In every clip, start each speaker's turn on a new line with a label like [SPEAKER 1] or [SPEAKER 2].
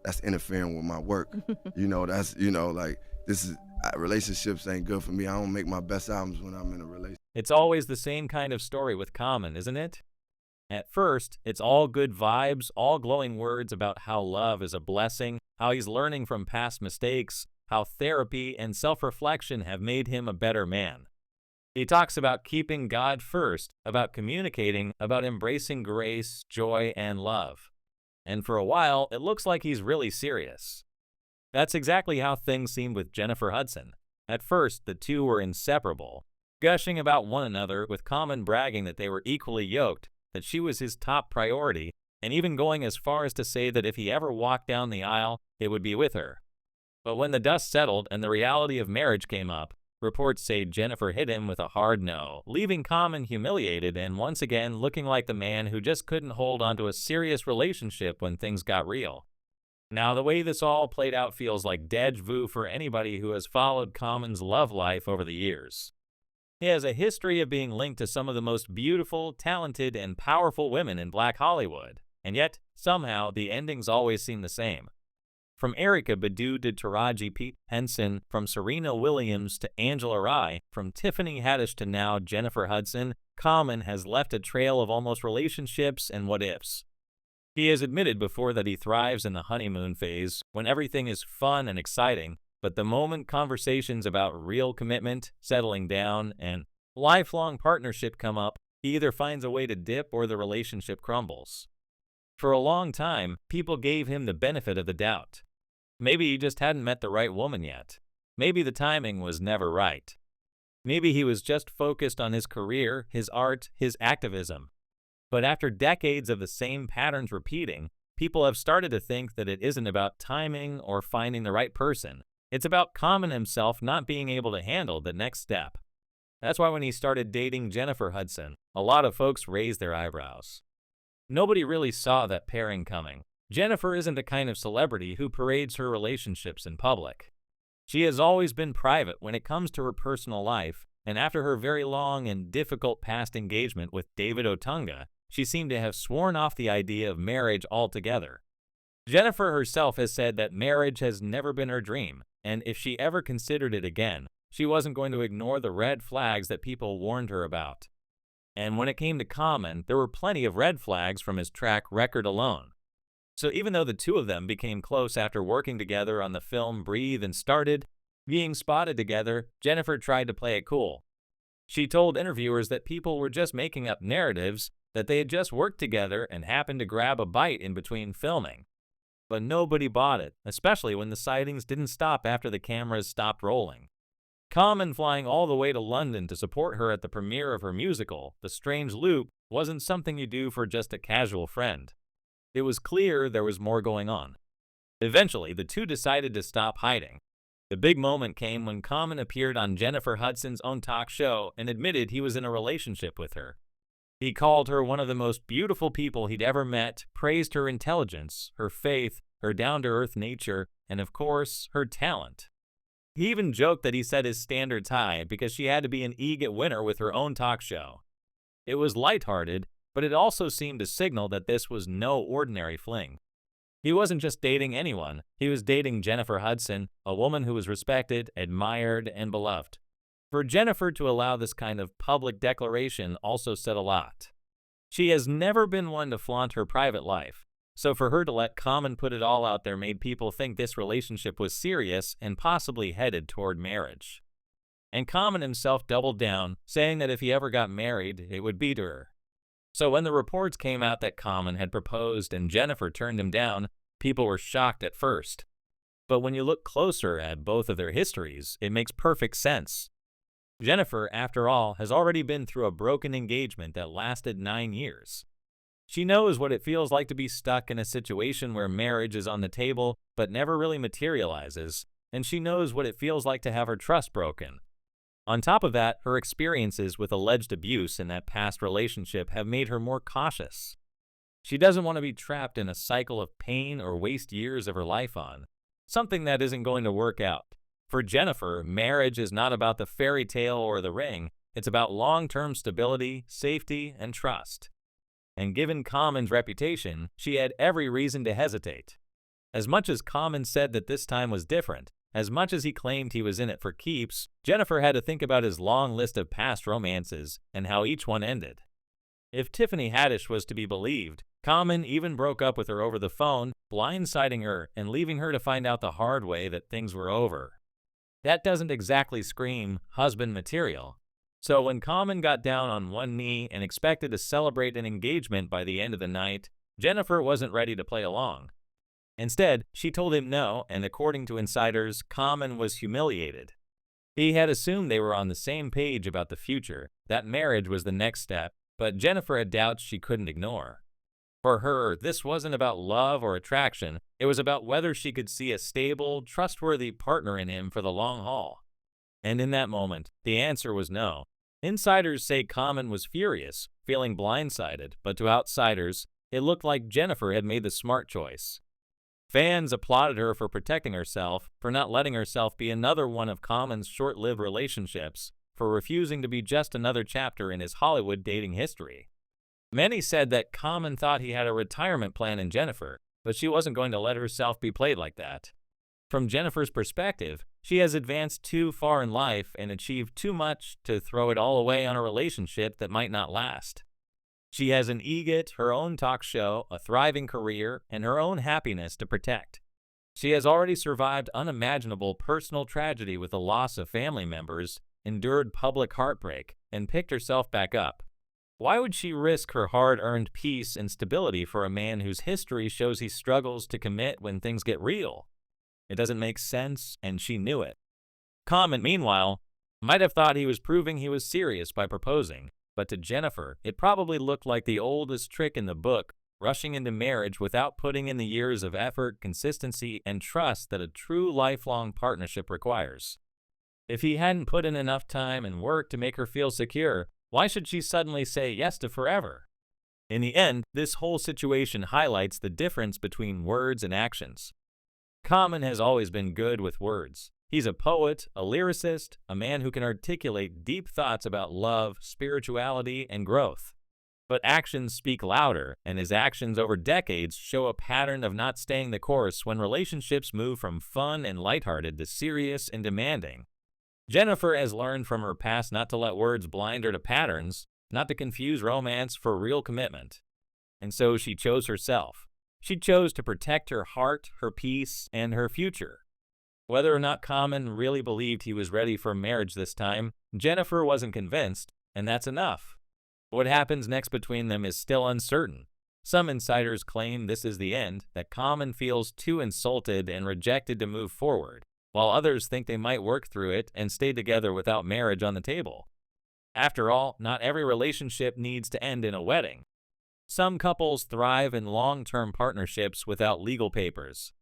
[SPEAKER 1] that's interfering with my work. That's, like, this is, relationships ain't good for me. I don't make my best albums when I'm in a relationship.
[SPEAKER 2] It's always the same kind of story with Common, isn't it? At first, it's all good vibes, all glowing words about how love is a blessing, how he's learning from past mistakes, how therapy and self-reflection have made him a better man. He talks about keeping God first, about communicating, about embracing grace, joy, and love. And for a while, it looks like he's really serious. That's exactly how things seemed with Jennifer Hudson. At first, the two were inseparable, gushing about one another, with Common bragging that they were equally yoked, that she was his top priority, and even going as far as to say that if he ever walked down the aisle, it would be with her. But when the dust settled and the reality of marriage came up, reports say Jennifer hit him with a hard no, leaving Common humiliated and once again looking like the man who just couldn't hold onto a serious relationship when things got real. Now, the way this all played out feels like déjà vu for anybody who has followed Common's love life over the years. He has a history of being linked to some of the most beautiful, talented, and powerful women in Black Hollywood, and yet, somehow, the endings always seem the same. From Erykah Badu to Taraji P. Henson, from Serena Williams to Angela Rye, from Tiffany Haddish to now Jennifer Hudson, Common has left a trail of almost relationships and what-ifs. He has admitted before that he thrives in the honeymoon phase, when everything is fun and exciting, but the moment conversations about real commitment, settling down, and lifelong partnership come up, he either finds a way to dip or the relationship crumbles. For a long time, people gave him the benefit of the doubt. Maybe he just hadn't met the right woman yet. Maybe the timing was never right. Maybe he was just focused on his career, his art, his activism. But after decades of the same patterns repeating, people have started to think that it isn't about timing or finding the right person. It's about Common himself not being able to handle the next step. That's why when he started dating Jennifer Hudson, a lot of folks raised their eyebrows. Nobody really saw that pairing coming. Jennifer isn't the kind of celebrity who parades her relationships in public. She has always been private when it comes to her personal life, and after her very long and difficult past engagement with David Otunga, she seemed to have sworn off the idea of marriage altogether. Jennifer herself has said that marriage has never been her dream, and if she ever considered it again, she wasn't going to ignore the red flags that people warned her about. And when it came to Common, there were plenty of red flags from his track record alone. So even though the two of them became close after working together on the film Breathe and started being spotted together, Jennifer tried to play it cool. She told interviewers that people were just making up narratives, that they had just worked together and happened to grab a bite in between filming. But nobody bought it, especially when the sightings didn't stop after the cameras stopped rolling. Common flying all the way to London to support her at the premiere of her musical, The Strange Loop, wasn't something you do for just a casual friend. It was clear there was more going on. Eventually, the two decided to stop hiding. The big moment came when Common appeared on Jennifer Hudson's own talk show and admitted he was in a relationship with her. He called her one of the most beautiful people he'd ever met, praised her intelligence, her faith, her down-to-earth nature, and of course, her talent. He even joked that he set his standards high because she had to be an EGOT winner with her own talk show. It was lighthearted, but it also seemed to signal that this was no ordinary fling. He wasn't just dating anyone, he was dating Jennifer Hudson, a woman who was respected, admired, and beloved. For Jennifer to allow this kind of public declaration also said a lot. She has never been one to flaunt her private life, so for her to let Common put it all out there made people think this relationship was serious and possibly headed toward marriage. And Common himself doubled down, saying that if he ever got married, it would be to her. So when the reports came out that Common had proposed and Jennifer turned him down, people were shocked at first. But when you look closer at both of their histories, it makes perfect sense. Jennifer, after all, has already been through a broken engagement that lasted 9 years. She knows what it feels like to be stuck in a situation where marriage is on the table but never really materializes, and she knows what it feels like to have her trust broken. On top of that, her experiences with alleged abuse in that past relationship have made her more cautious. She doesn't want to be trapped in a cycle of pain or waste years of her life on something that isn't going to work out. For Jennifer, marriage is not about the fairy tale or the ring. It's about long-term stability, safety, and trust. And given Common's reputation, she had every reason to hesitate. As much as Common said that this time was different, as much as he claimed he was in it for keeps, Jennifer had to think about his long list of past romances and how each one ended. If Tiffany Haddish was to be believed, Common even broke up with her over the phone, blindsiding her and leaving her to find out the hard way that things were over. That doesn't exactly scream husband material. So when Common got down on one knee and expected to celebrate an engagement by the end of the night, Jennifer wasn't ready to play along. Instead, she told him no, and according to insiders, Common was humiliated. He had assumed they were on the same page about the future, that marriage was the next step, but Jennifer had doubts she couldn't ignore. For her, this wasn't about love or attraction, it was about whether she could see a stable, trustworthy partner in him for the long haul. And in that moment, the answer was no. Insiders say Common was furious, feeling blindsided, but to outsiders, it looked like Jennifer had made the smart choice. Fans applauded her for protecting herself, for not letting herself be another one of Common's short-lived relationships, for refusing to be just another chapter in his Hollywood dating history. Many said that Common thought he had a retirement plan in Jennifer, but she wasn't going to let herself be played like that. From Jennifer's perspective, she has advanced too far in life and achieved too much to throw it all away on a relationship that might not last. She has an EGOT, her own talk show, a thriving career, and her own happiness to protect. She has already survived unimaginable personal tragedy with the loss of family members, endured public heartbreak, and picked herself back up. Why would she risk her hard-earned peace and stability for a man whose history shows he struggles to commit when things get real? It doesn't make sense, and she knew it. Common, meanwhile, might have thought he was proving he was serious by proposing, but to Jennifer, it probably looked like the oldest trick in the book, rushing into marriage without putting in the years of effort, consistency, and trust that a true lifelong partnership requires. If he hadn't put in enough time and work to make her feel secure, why should she suddenly say yes to forever? In the end, this whole situation highlights the difference between words and actions. Common has always been good with words. He's a poet, a lyricist, a man who can articulate deep thoughts about love, spirituality, and growth. But actions speak louder, and his actions over decades show a pattern of not staying the course when relationships move from fun and lighthearted to serious and demanding. Jennifer has learned from her past not to let words blind her to patterns, not to confuse romance for real commitment. And so she chose herself. She chose to protect her heart, her peace, and her future. Whether or not Common really believed he was ready for marriage this time, Jennifer wasn't convinced, and that's enough. What happens next between them is still uncertain. Some insiders claim this is the end, that Common feels too insulted and rejected to move forward, while others think they might work through it and stay together without marriage on the table. After all, not every relationship needs to end in a wedding. Some couples thrive in long-term partnerships without legal papers.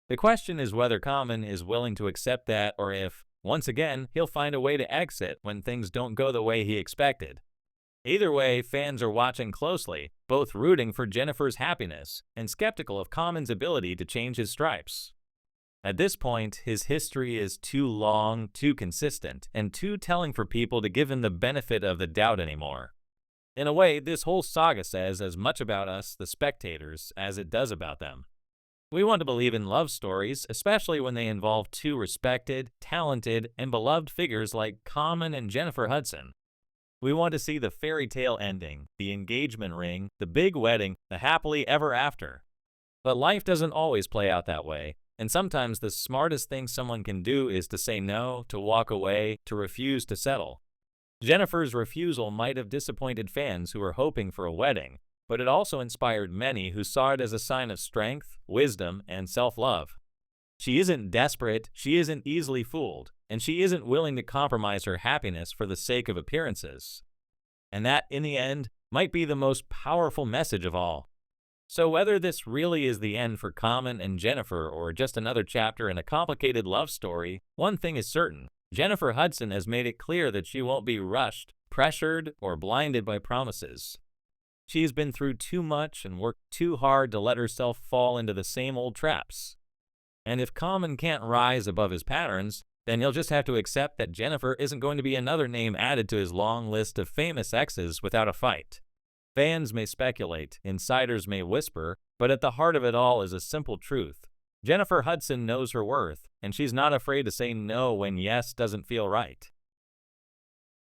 [SPEAKER 2] The question is whether Common is willing to accept that, or if, once again, he'll find a way to exit when things don't go the way he expected. Either way, fans are watching closely, both rooting for Jennifer's happiness and skeptical of Common's ability to change his stripes. At this point, his history is too long, too consistent, and too telling for people to give him the benefit of the doubt anymore. In a way, this whole saga says as much about us, the spectators, as it does about them. We want to believe in love stories, especially when they involve two respected, talented, and beloved figures like Common and Jennifer Hudson. We want to see the fairy tale ending, the engagement ring, the big wedding, the happily ever after. But life doesn't always play out that way, and sometimes the smartest thing someone can do is to say no, to walk away, to refuse to settle. Jennifer's refusal might have disappointed fans who were hoping for a wedding, but it also inspired many who saw it as a sign of strength, wisdom, and self-love. She isn't desperate, she isn't easily fooled, and she isn't willing to compromise her happiness for the sake of appearances. And that, in the end, might be the most powerful message of all. So whether this really is the end for Common and Jennifer or just another chapter in a complicated love story, one thing is certain. Jennifer Hudson has made it clear that she won't be rushed, pressured, or blinded by promises. She's been through too much and worked too hard to let herself fall into the same old traps. And if Common can't rise above his patterns, then he'll just have to accept that Jennifer isn't going to be another name added to his long list of famous exes without a fight. Fans may speculate, insiders may whisper, but at the heart of it all is a simple truth. Jennifer Hudson knows her worth, and she's not afraid to say no when yes doesn't feel right.